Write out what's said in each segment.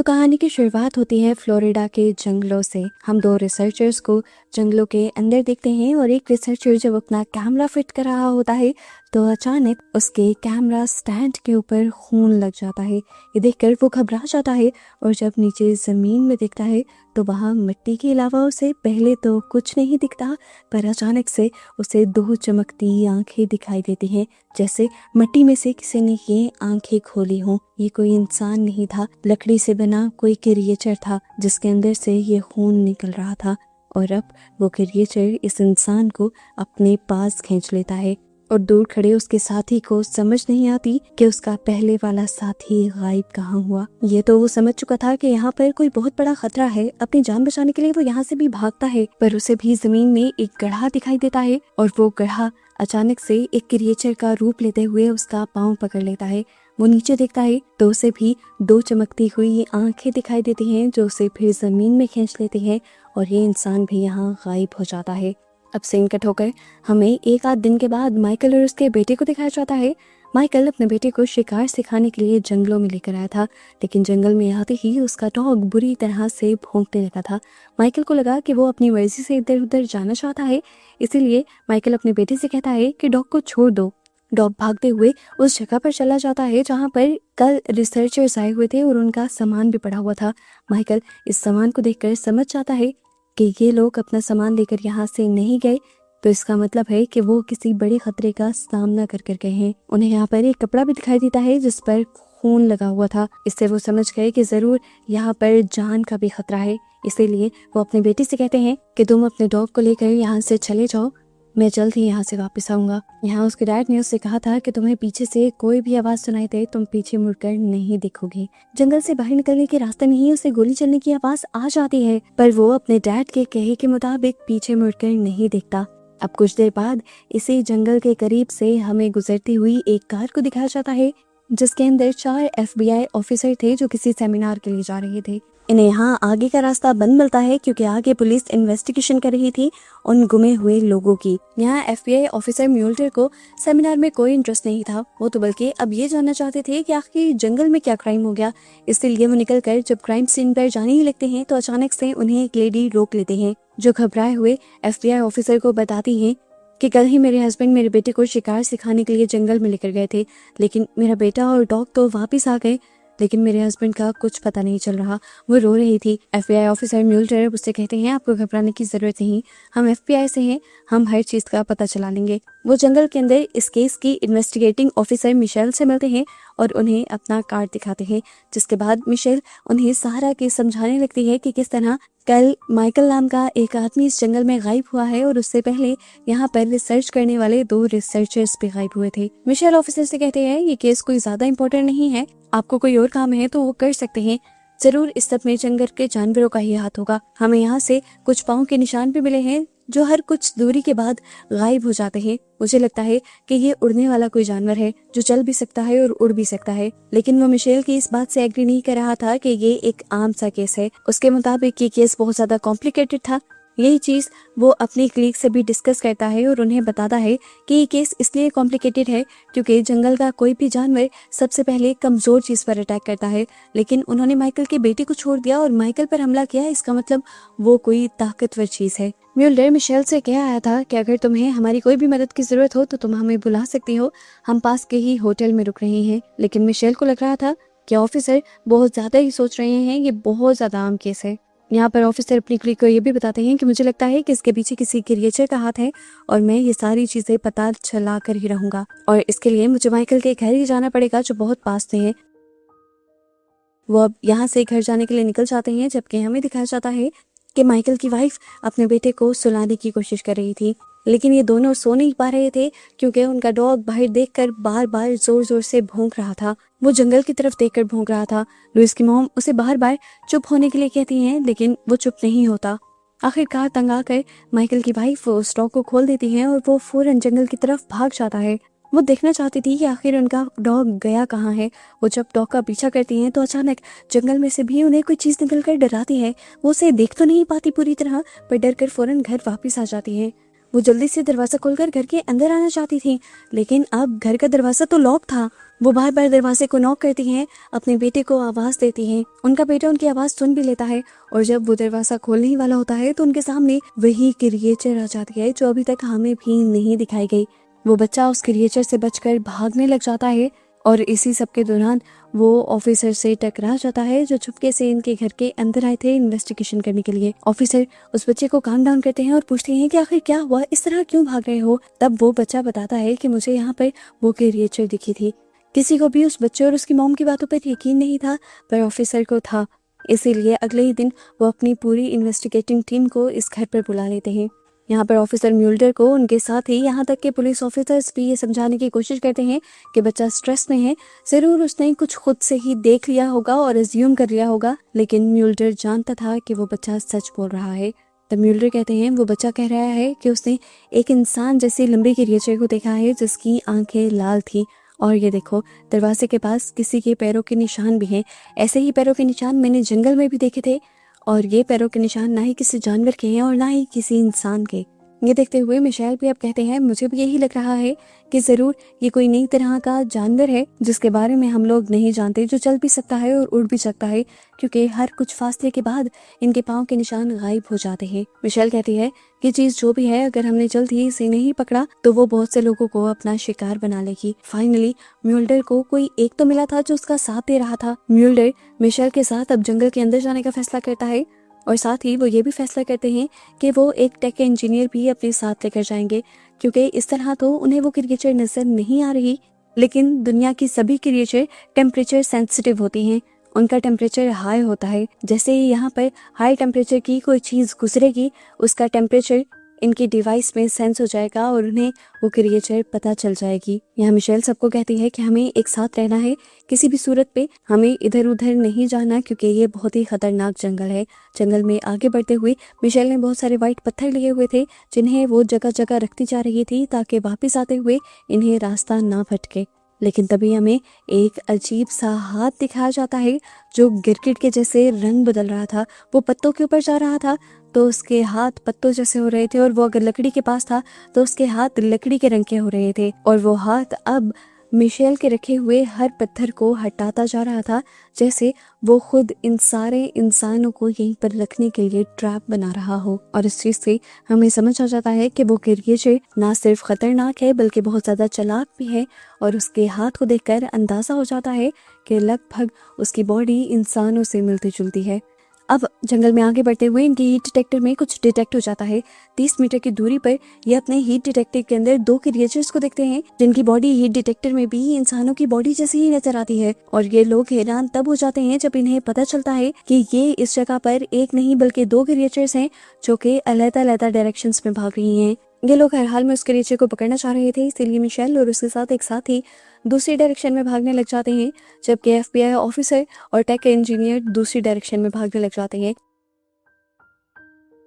तो कहानी की शुरुआत होती है फ्लोरिडा के जंगलों से। हम दो रिसर्चर्स को जंगलों के अंदर देखते हैं और एक रिसर्चर जब अपना कैमरा फिट कर रहा होता है तो अचानक उसके कैमरा स्टैंड के ऊपर खून लग जाता है। ये देखकर वो घबरा जाता है और जब नीचे ज़मीन में देखता है तो वहाँ मिट्टी के अलावा उसे पहले तो कुछ नहीं दिखता, पर अचानक से उसे दो चमकती आंखें दिखाई देती हैं, जैसे मिट्टी में से किसी ने ये आंखें खोली हों। ये कोई इंसान नहीं था, लकड़ी से बना कोई क्रिएचर था जिसके अंदर से ये खून निकल रहा था। और अब वो क्रिएचर इस इंसान को अपने पास खींच लेता है और दूर खड़े उसके साथी को समझ नहीं आती कि उसका पहले वाला साथी गायब कहाँ हुआ। ये तो वो समझ चुका था कि यहाँ पर कोई बहुत बड़ा खतरा है। अपनी जान बचाने के लिए वो यहाँ से भी भागता है, पर उसे भी जमीन में एक गड्ढा दिखाई देता है और वो गड्ढा अचानक से एक क्रिएचर का रूप लेते हुए उसका पाँव पकड़ लेता है। वो नीचे देखता है तो उसे भी दो चमकती हुई आंखें दिखाई देती हैं जो उसे फिर जमीन में खींच लेती हैं और ये इंसान भी यहाँ गायब हो जाता है। अब सीन कट होकर हमें एक आध दिन के बाद माइकल और उसके बेटे को दिखाया जाता है। माइकल अपने बेटे को शिकार सिखाने के लिए जंगलों में लेकर आया था, लेकिन जंगल में आते ही उसका डॉग बुरी तरह से भौंकने लगा था। माइकल को लगा कि वो अपनी मर्जी से इधर उधर जाना चाहता है, इसीलिए माइकल अपने बेटे से कहता है कि डॉग को छोड़ दो। डॉग भागते हुए उस जगह पर चला जाता है जहाँ पर कल रिसर्चर्स आए हुए थे और उनका सामान भी पड़ा हुआ था। माइकल इस सामान को देखकर समझ जाता है कि ये लोग अपना सामान लेकर यहाँ से नहीं गए, तो इसका मतलब है कि वो किसी बड़े खतरे का सामना कर गए हैं। उन्हें यहाँ पर एक कपड़ा भी दिखाई देता है जिस पर खून लगा हुआ था। इससे वो समझ गए कि जरूर यहाँ पर जान का भी खतरा है। इसीलिए वो अपने बेटे से कहते हैं कि तुम अपने डॉग को लेकर यहाँ से चले जाओ, मैं जल्द ही यहाँ से वापस आऊंगा। यहाँ उसके डैड ने उससे कहा था कि तुम्हें पीछे से कोई भी आवाज सुनाई दे तुम पीछे मुड़कर नहीं देखोगे। जंगल से बाहर निकलने के रास्ते में ही उसे गोली चलने की आवाज आ जाती है, पर वो अपने डैड के कहे के मुताबिक पीछे मुड़कर नहीं देखता। अब कुछ देर बाद इसी जंगल के करीब से हमें गुजरती हुई एक कार को दिखाया जाता है जिसके अंदर 4 FBI ऑफिसर थे जो किसी सेमिनार के लिए जा रहे थे। इन्हें यहाँ आगे का रास्ता बंद मिलता है क्योंकि आगे पुलिस इन्वेस्टिगेशन कर रही थी उन गुमे हुए लोगों की। यहाँ FBI ऑफिसर म्यूल्टर को सेमिनार में कोई इंटरेस्ट नहीं था, वो तो बल्कि अब ये जानना चाहते थे कि आखिर जंगल में क्या क्राइम हो गया। इसलिए वो निकलकर जब क्राइम सीन पर जाने ही लगते हैं तो अचानक से उन्हें एक लेडी रोक लेते हैं जो घबराए हुए FBI ऑफिसर को बताती है कि कल ही मेरे हस्बैंड मेरे बेटे को शिकार सिखाने के लिए जंगल में लेकर गए थे, लेकिन मेरा बेटा और डॉग तो वापस आ गए, लेकिन मेरे हस्बैंड का कुछ पता नहीं चल रहा। वो रो रही थी। FBI ऑफिसर म्यूल्टर उससे कहते हैं आपको घबराने की जरूरत नहीं, हम FBI से हैं, हम हर चीज का पता चला लेंगे। वो जंगल के अंदर इस केस की इन्वेस्टिगेटिंग ऑफिसर मिशेल से मिलते हैं और उन्हें अपना कार्ड दिखाते हैं, जिसके बाद मिशेल उन्हें सारा केस समझाने लगती है कि किस तरह कल माइकल नाम का एक आदमी इस जंगल में गायब हुआ है और उससे पहले यहाँ पर रिसर्च करने वाले 2 रिसर्चर्स भी गायब हुए थे। मिशेल ऑफिसर से कहते हैं ये केस कोई ज्यादा इम्पोर्टेंट नहीं है, आपको कोई और काम है तो वो कर सकते हैं, जरूर इस सब में जंगल के जानवरों का ही हाथ होगा। हमें यहाँ से कुछ पाँव के निशान भी मिले हैं जो हर कुछ दूरी के बाद गायब हो जाते हैं। मुझे लगता है कि ये उड़ने वाला कोई जानवर है जो चल भी सकता है और उड़ भी सकता है। लेकिन वो मिशेल की इस बात से एग्री नहीं कर रहा था कि ये एक आम सा केस है। उसके मुताबिक ये केस बहुत ज्यादा कॉम्प्लिकेटेड था। यही चीज वो अपनी क्लीग से भी डिस्कस करता है और उन्हें बताता है कि ये केस इसलिए कॉम्प्लिकेटेड है क्योंकि जंगल का कोई भी जानवर सबसे पहले कमजोर चीज पर अटैक करता है, लेकिन उन्होंने माइकल के बेटे को छोड़ दिया और माइकल पर हमला किया, इसका मतलब वो कोई ताकतवर चीज है। म्यूल्डर मिशेल से कह आया था कि अगर तुम्हें हमारी कोई भी मदद की जरूरत हो तो तुम हमें बुला सकती हो, हम पास के ही होटल में रुक रहे हैं। लेकिन मिशेल को लग रहा था कि ऑफिसर बहुत ज्यादा ही सोच रहे हैं, ये बहुत ज्यादा आम केस है। यहाँ पर ऑफिसर अपनी क्लिक को ये भी बताते हैं कि मुझे लगता है कि इसके पीछे किसी क्रिएचर का हाथ है और मैं ये सारी चीजें पता चला कर ही रहूंगा, और इसके लिए मुझे माइकल के घर ही जाना पड़ेगा जो बहुत पास में है। वो अब यहाँ से घर जाने के लिए निकल जाते हैं, जबकि हमें दिखाया जाता है कि माइकल की वाइफ अपने बेटे को सुलाने की कोशिश कर रही थी, लेकिन ये दोनों सो नहीं पा रहे थे क्योंकि उनका डॉग बाहर देखकर बार बार जोर जोर से भौंक रहा था। वो जंगल की तरफ देखकर भौंक रहा था। लुइस की मॉम उसे बार बार चुप होने के लिए कहती हैं, लेकिन वो चुप नहीं होता। आखिरकार तंग आकर माइकल की वाइफ उस डॉग को खोल देती है और वो फौरन जंगल की तरफ भाग जाता है। वो देखना चाहती थी कि आखिर उनका डॉग गया कहाँ है। वो जब डॉग का पीछा करती हैं तो अचानक जंगल में से भी उन्हें कोई चीज निकलकर डराती है। वो उसे देख तो नहीं पाती पूरी तरह, पर डर कर फौरन घर वापस आ जाती है। वो जल्दी से दरवाजा खोलकर घर के अंदर आना चाहती थी, लेकिन अब घर का दरवाजा तो लॉक था। वो बार बार दरवाजे को नॉक करती हैं, अपने बेटे को आवाज़ देती हैं। उनका बेटा उनकी आवाज़ सुन भी लेता है और जब वो दरवाज़ा खोलने ही वाला होता है तो उनके सामने वही क्रिएचर आ जाती है जो अभी तक हमें भी नहीं दिखाई गई। वो बच्चा उस क्रिएचर से बचकर भागने लग जाता है और इसी सब के दौरान वो ऑफिसर से टकरा जाता है जो चुपके से इनके घर के अंदर आए थे इन्वेस्टिगेशन करने के लिए। ऑफिसर उस बच्चे को काम डाउन करते हैं और पूछते हैं कि आखिर क्या हुआ, इस तरह क्यों भाग रहे हो। तब वो बच्चा बताता है कि मुझे यहाँ पर वो क्रिएचर दिखी थी। किसी को भी उस बच्चे और उसकी मॉम की बातों पर यकीन नहीं था, पर ऑफिसर को था। इसीलिए अगले ही दिन वो अपनी पूरी इन्वेस्टिगेटिंग टीम को इस घर पर बुला लेते हैं। यहाँ पर ऑफिसर म्यूल्डर को उनके साथ ही यहाँ तक के पुलिस ऑफिसर्स भी ये समझाने की कोशिश करते हैं कि बच्चा स्ट्रेस में है, जरूर उसने कुछ खुद से ही देख लिया होगा और अज्यूम कर लिया होगा। लेकिन म्यूल्डर जानता था कि वो बच्चा सच बोल रहा है। तब म्यूल्डर कहते हैं वो बच्चा कह रहा है कि उसने एक इंसान जैसी लंबी क्रिएचर को देखा है जिसकी आंखें लाल थी। और ये देखो, दरवाजे के पास किसी के पैरों के निशान भी हैं। ऐसे ही पैरों के निशान मैंने जंगल में भी देखे थे और ये पैरों के निशान ना ही किसी जानवर के हैं और ना ही किसी इंसान के। ये देखते हुए मिशेल भी अब कहते हैं मुझे भी यही लग रहा है कि जरूर ये कोई नई तरह का जानवर है जिसके बारे में हम लोग नहीं जानते, जो चल भी सकता है और उड़ भी सकता है, क्योंकि हर कुछ फासले के बाद इनके पाँव के निशान गायब हो जाते हैं। मिशेल कहती है कि चीज जो भी है, अगर हमने जल्द ही इसे नहीं पकड़ा तो वो बहुत से लोगों को अपना शिकार बना लेगी। फाइनली म्यूल्डर को कोई एक तो मिला था जो उसका साथ दे रहा था। म्यूल्डर मिशेल के साथ अब जंगल के अंदर जाने का फैसला करता है और साथ ही वो ये भी फैसला करते हैं कि वो एक टेक इंजीनियर भी अपने साथ लेकर जाएंगे, क्योंकि इस तरह तो उन्हें वो क्रिएचर नजर नहीं आ रही, लेकिन दुनिया की सभी क्रिएचर टेम्परेचर सेंसिटिव होती हैं। उनका टेम्परेचर हाई होता है। जैसे ही यहाँ पर हाई टेम्परेचर की कोई चीज़ गुजरेगी, उसका टेम्परेचर इनकी डिवाइस में सेंस हो जाएगा और उन्हें वो क्रिएचर पता चल जाएगी। यहाँ मिशेल सबको कहती है कि हमें एक साथ रहना है, किसी भी सूरत पे हमें इधर उधर नहीं जाना, क्योंकि ये बहुत ही खतरनाक जंगल है। जंगल में आगे बढ़ते हुए मिशेल ने बहुत सारे वाइट पत्थर लिए हुए थे जिन्हें वो जगह जगह रखती जा रही थी ताकि वापस आते हुए इन्हें रास्ता ना भटके। लेकिन तभी हमें एक अजीब सा हाथ दिखाया जाता है जो गिरगिट के जैसे रंग बदल रहा था। वो पत्तों के ऊपर जा रहा था तो उसके हाथ पत्तों जैसे हो रहे थे, और वो अगर लकड़ी के पास था तो उसके हाथ लकड़ी के रंग के हो रहे थे। और वो हाथ अब मिशेल के रखे हुए हर पत्थर को हटाता जा रहा था, जैसे वो खुद इन सारे इंसानों को यहीं पर रखने के लिए ट्रैप बना रहा हो। और इस चीज से हमें समझ आ जाता है कि वो क्रिएचर ना सिर्फ खतरनाक है बल्कि बहुत ज्यादा चालाक भी है। और उसके हाथ को देखकर अंदाजा हो जाता है कि लगभग उसकी बॉडी इंसानों से मिलती जुलती है। अब जंगल में आगे बढ़ते हुए इनके हीट डिटेक्टर में कुछ डिटेक्ट हो जाता है। 30 मीटर की दूरी पर ये अपने हीट डिटेक्टर के अंदर दो क्रिएचर्स को देखते हैं जिनकी बॉडी हीट डिटेक्टर में भी इंसानों की बॉडी जैसी ही नजर आती है। और ये लोग हैरान तब हो जाते हैं जब इन्हें पता चलता है कि ये इस जगह पर एक नहीं बल्कि दो क्रिएचर्स हैं जो कि अलग-अलग डायरेक्शंस में भाग रही हैं। ये लोग हर हाल में उस क्रिएचर को पकड़ना चाह रहे थे, इसीलिए मिशेल और उसके साथ एक साथ ही दूसरी डायरेक्शन में भागने लग जाते हैं, जबकि एफबीआई ऑफिसर और टेक इंजीनियर दूसरी डायरेक्शन में भागने लग जाते हैं।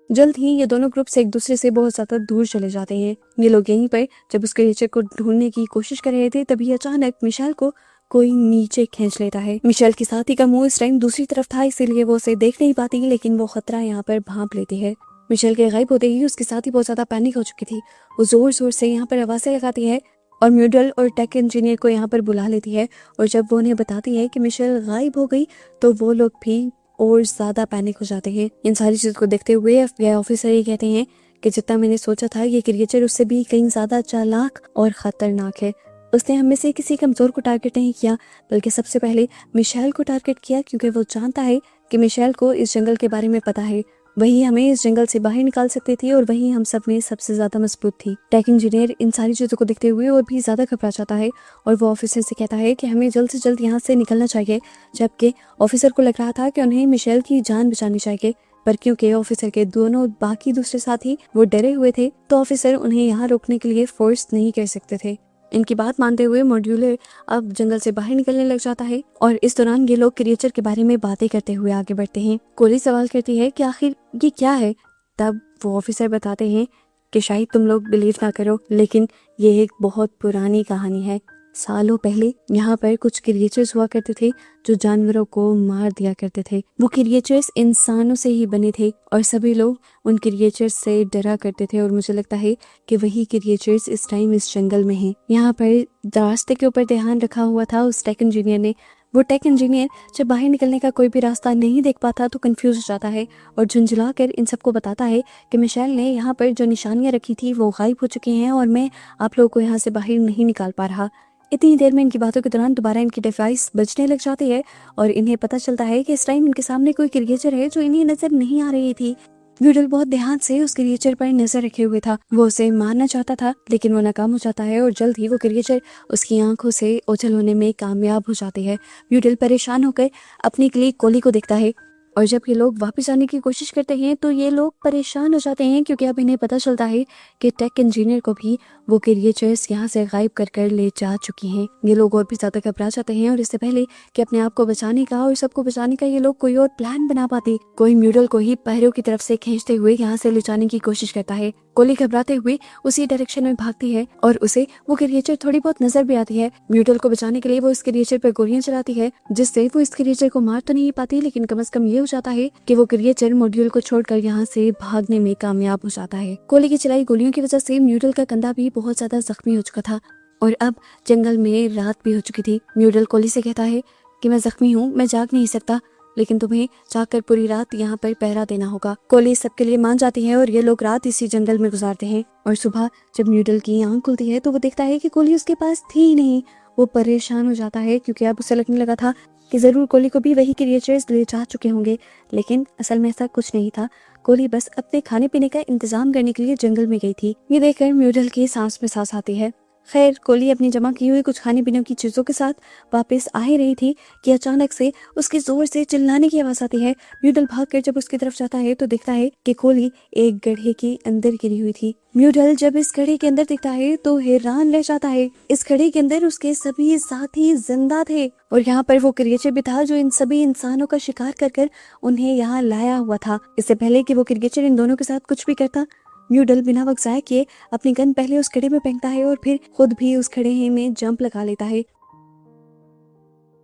जल्द ही ये दोनों ग्रुप्स एक दूसरे से बहुत ज्यादा दूर चले जाते हैं। ये लोग यहीं पर जब उस क्रिएचर को ढूंढने की कोशिश कर रहे थे तभी अचानक मिशेल को कोई नीचे खींच लेता है। मिशेल के साथी का मुंह इस टाइम दूसरी तरफ था, इसीलिए वो उसे देख नहीं पाती, लेकिन वो खतरा यहाँ पर भांप लेती है। मिशेल के गायब होते ही उसके साथी बहुत ज्यादा पैनिक हो चुकी थी। वो जोर जोर से यहाँ पर आवाजें लगाती है और म्यूडल और टेक इंजीनियर को यहाँ पर बुला लेती है। और जब वो उन्हें बताती है कि मिशेल गायब हो गई तो वो लोग भी और ज्यादा पैनिक हो जाते हैं। इन सारी चीजों को देखते हुए एफबीआई ऑफिसर ये कहते हैं कि जितना मैंने सोचा था ये क्रिएचर उससे भी कहीं ज्यादा चालाक और खतरनाक है। उसने हम में से किसी कमजोर को टारगेट नहीं किया बल्कि सबसे पहले मिशेल को टारगेट किया, क्योंकि वो जानता है कि मिशेल को इस जंगल के बारे में पता है। वही हमें इस जंगल से बाहर निकाल सकती थी और वही हम सब में सबसे ज्यादा मजबूत थी। टेक इंजीनियर इन सारी चीजों को देखते हुए और भी ज्यादा घबरा जाता है और वो ऑफिसर से कहता है कि हमें जल्द से जल्द यहाँ से निकलना चाहिए, जबकि ऑफिसर को लग रहा था कि उन्हें मिशेल की जान बचानी चाहिए। पर क्योंकि ऑफिसर के दोनों बाकी दूसरे साथी वो डरे हुए थे तो ऑफिसर उन्हें यहाँ रोकने के लिए फोर्स नहीं कर सकते थे। इनकी बात मानते हुए मॉड्यूलर अब जंगल से बाहर निकलने लग जाता है और इस दौरान ये लोग क्रिएचर के बारे में बातें करते हुए आगे बढ़ते हैं। कोली सवाल करती है कि आखिर ये क्या है। तब वो ऑफिसर बताते हैं कि शायद तुम लोग बिलीव ना करो, लेकिन ये एक बहुत पुरानी कहानी है। सालों पहले यहाँ पर कुछ क्रिएचर्स हुआ करते थे जो जानवरों को मार दिया करते थे। वो क्रिएचर्स इंसानों से ही बने थे और सभी लोग उन क्रिएचर्स से डरा करते थे और मुझे लगता है कि वही क्रिएचर्स इस टाइम इस जंगल में हैं। यहाँ पर रास्ते के ऊपर ध्यान रखा हुआ था उस टेक इंजीनियर ने। वो टेक इंजीनियर जब बाहर निकलने का कोई भी रास्ता नहीं देख पाता तो कंफ्यूज हो जाता है और झुंझला कर इन सबको बताता है कि मिशेल ने यहाँ पर जो निशानियाँ रखी थी वो गायब हो चुकी हैं और मैं आप लोगों को यहाँ से बाहर नहीं निकाल पा रहा। इतनी देर में इनकी बातों के दौरान दोबारा इनकी डिवाइस बजने लग जाती है और इन्हें पता चलता है कि इस टाइम इनके सामने कोई क्रिएचर है जो इन्हें नजर नहीं आ रही थी। म्यूडल बहुत ध्यान से उस क्रिएचर पर नजर रखे हुए था। वो उसे मारना चाहता था लेकिन वो नाकाम हो जाता है और जल्द ही वो क्रिएचर उसकी आंखों से ओझल होने में कामयाब हो जाते हैं। म्यूडल परेशान होकर अपनी क्लिक कोली को देखता है और जब ये लोग वापस आने की कोशिश करते हैं तो ये लोग परेशान हो जाते हैं क्योंकि अब इन्हें पता चलता है कि टेक इंजीनियर को भी वो क्रिएचर्स यहाँ से गायब कर ले जा चुकी हैं। ये लोग और भी ज्यादा घबरा जाते हैं और इससे पहले कि अपने आप को बचाने का और सबको बचाने का ये लोग कोई और प्लान बना पाते, कोई म्यूडल को ही पैरों की तरफ से खींचते हुए यहाँ से ले जाने की कोशिश करता है। कोली घबराते हुए उसी डायरेक्शन में भागती है और उसे वो क्रिएचर थोड़ी बहुत नजर भी आती है। म्यूडल को बचाने के लिए वो इस क्रिएचर पर गोलियां चलाती है जिससे वो इस क्रिएचर को मार तो नहीं पाती लेकिन कम से कम ये हो जाता है कि वो क्रिएचर मॉड्यूल को छोड़कर यहाँ से भागने में कामयाब हो जाता है। कोली की चलाई गोलियों की वजह से म्यूडल का कंधा भी बहुत ज्यादा जख्मी हो चुका था और अब जंगल में रात भी हो चुकी थी। म्यूडल कोली से कहता है कि मैं जख्मी हूँ, मैं जाग नहीं सकता, लेकिन तुम्हें जाकर पूरी रात यहाँ पर पहरा देना होगा। कोली सबके लिए मान जाती है और ये लोग रात इसी जंगल में गुजारते हैं और सुबह जब म्यूडल की आंख खुलती है तो वो देखता है कि कोली उसके पास थी ही नहीं। वो परेशान हो जाता है क्योंकि अब उसे लगने लगा था कि जरूर कोली को भी वही क्रिएचर्स ले जा चुके होंगे, लेकिन असल में ऐसा कुछ नहीं था। कोली बस अपने खाने पीने का इंतजाम करने के लिए जंगल में गई थी। ये देखकर म्यूडल की सांस में सांस आती है। खैर कोली अपनी जमा की हुई कुछ खाने पीने की चीजों के साथ वापस आ ही रही थी कि अचानक से उसके जोर से चिल्लाने की आवाज आती है। म्यूडल भागकर जब उसकी तरफ जाता है तो देखता है कि कोली एक गड्ढे के अंदर गिरी हुई थी। म्यूडल जब इस गड्ढे के अंदर दिखता है तो हैरान रह जाता है। इस गड्ढे के अंदर उसके सभी साथी जिंदा थे और यहाँ पर वो क्रिएचर भी था जो इन सभी इंसानों का शिकार कर उन्हें यहाँ लाया हुआ था। इससे पहले कि वो क्रिएचर इन दोनों के साथ कुछ भी करता, म्यूडल बिना वक्त जाए किए अपनी गन पहले उस खड़े में फेंकता है और फिर खुद भी उस खड़े में जंप लगा लेता है।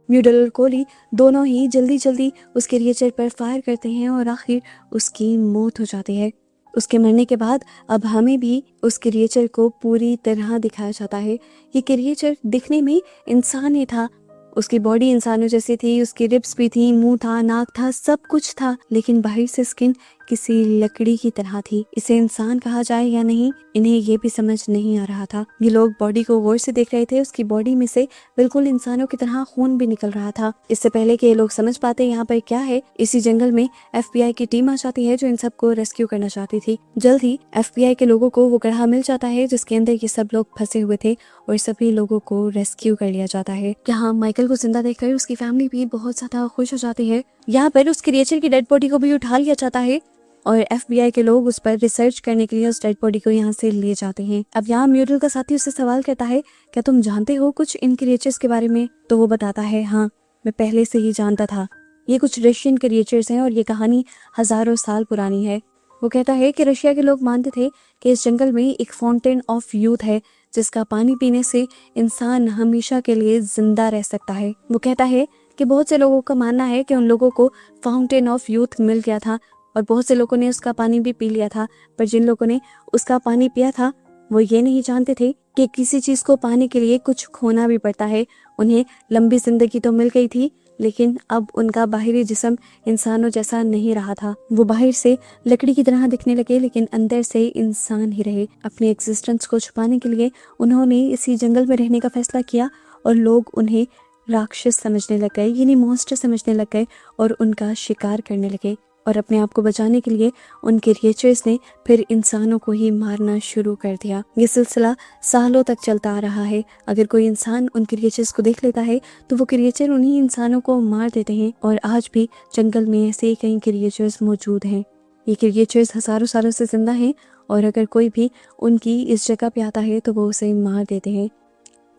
म्यूडल और कोली दोनों ही जल्दी जल्दी उस क्रिएचर पर फायर करते हैं और आखिर उसकी मौत हो जाती है। उसके मरने के बाद अब हमें भी उस क्रिएचर को पूरी तरह दिखाया जाता है। ये क्रिएचर दिखने में इंसान ही था, उसकी बॉडी इंसानों जैसी थी, उसकी रिब्स भी थी, मुंह था, नाक था, सब कुछ था, लेकिन बाहर से स्किन किसी लकड़ी की तरह थी। इसे इंसान कहा जाए या नहीं, इन्हें ये भी समझ नहीं आ रहा था। ये लोग बॉडी को गौर से देख रहे थे। उसकी बॉडी में से बिल्कुल इंसानों की तरह खून भी निकल रहा था। इससे पहले कि ये लोग समझ पाते यहाँ पर क्या है, इसी जंगल में FBI की टीम आ जाती है जो इन सबको रेस्क्यू करना चाहती थी। जल्द ही FBI के लोगों को वो गड्ढा मिल जाता है जिसके अंदर ये सब लोग फंसे हुए थे और सभी लोगों को रेस्क्यू कर लिया जाता है। यहाँ माइकल को जिंदा देखकर उसकी फैमिली भी बहुत ज्यादा खुश हो जाती है। यहाँ पर उस क्रिएचर की डेड बॉडी को भी उठा लिया जाता है और FBI के लोग उस पर रिसर्च करने के लिए उस डेड बॉडी को यहाँ से ले जाते हैं। अब यहाँ म्यूडल का साथी उससे सवाल करता है, क्या तुम जानते हो कुछ इन क्रिएचर्स के बारे में? तो वो बताता है, हाँ, मैं पहले से ही जानता था। ये कुछ रशियन क्रिएचर्स हैं और ये कहानी हजारों साल पुरानी है। वो कहता है कि रशिया के लोग मानते थे कि इस जंगल में एक फाउंटेन ऑफ यूथ है जिसका पानी पीने से इंसान हमेशा के लिए जिंदा रह सकता है। वो कहता है कि बहुत से लोगों का मानना है कि उन लोगों को फाउंटेन ऑफ यूथ मिल गया था और बहुत से लोगों ने उसका पानी भी पी लिया था, पर जिन लोगों ने उसका पानी पिया था वो ये नहीं जानते थे कि किसी चीज को पाने के लिए कुछ खोना भी पड़ता है। उन्हें लंबी जिंदगी तो मिल गई थी, लेकिन अब उनका बाहरी जिस्म इंसानों जैसा नहीं रहा था। वो बाहर से लकड़ी की तरह दिखने लगे लेकिन अंदर से इंसान ही रहे। अपने एग्जिस्टेंस को छुपाने के लिए उन्होंने इसी जंगल में रहने का फैसला किया और लोग उन्हें राक्षस समझने लग गए, यानी मॉन्स्टर समझने लग गए और उनका शिकार करने लगे। और अपने आप को बचाने के लिए उन क्रिएचर्स ने फिर इंसानों को ही मारना शुरू कर दिया। ये सिलसिला सालों तक चलता आ रहा है। अगर कोई इंसान उन क्रिएचर्स को देख लेता है तो वो क्रिएचर उन्हीं इंसानों को मार देते हैं और आज भी जंगल में ऐसे ही कई क्रिएचर्स मौजूद हैं। ये क्रिएचर्स हजारों सालों से जिंदा हैं और अगर कोई भी उनकी इस जगह पे आता है तो वो उसे मार देते हैं।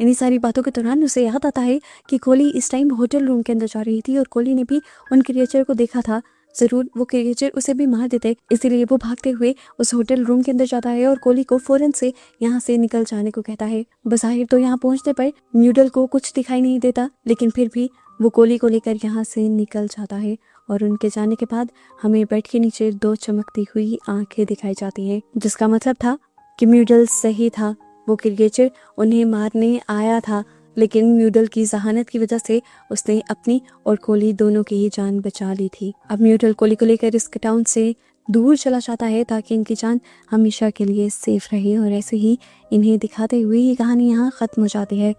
इन्हीं सारी बातों के दौरान उसे याद आता है कि कोली इस टाइम होटल रूम के अंदर जा रही थी और कोली ने भी उन क्रिएचर को देखा था जरूर वो क्रिएचर उसे भी मार देते। इसीलिए वो भागते हुए उस होटल रूम के अंदर जाता है और कोली को फौरन से यहाँ से निकल जाने को कहता है। बज़ाहिर तो यहाँ पहुँचने पर म्यूडल को कुछ दिखाई नहीं देता, लेकिन फिर भी वो कोली को लेकर यहाँ से निकल जाता है और उनके जाने के बाद हमें बेड के नीचे 2 चमकती हुई आंखें दिखाई जाती हैं, जिसका मतलब था कि म्यूडल सही था। वो क्रिएचर उन्हें मारने आया था, लेकिन म्यूडल की जहानत की वजह से उसने अपनी और कोली दोनों की ही जान बचा ली थी। अब म्यूडल कोली को लेकर इस टाउन से दूर चला जाता है ताकि इनकी जान हमेशा के लिए सेफ रहे। और ऐसे ही इन्हें दिखाते हुए ये कहानी यहाँ ख़त्म हो जाती है।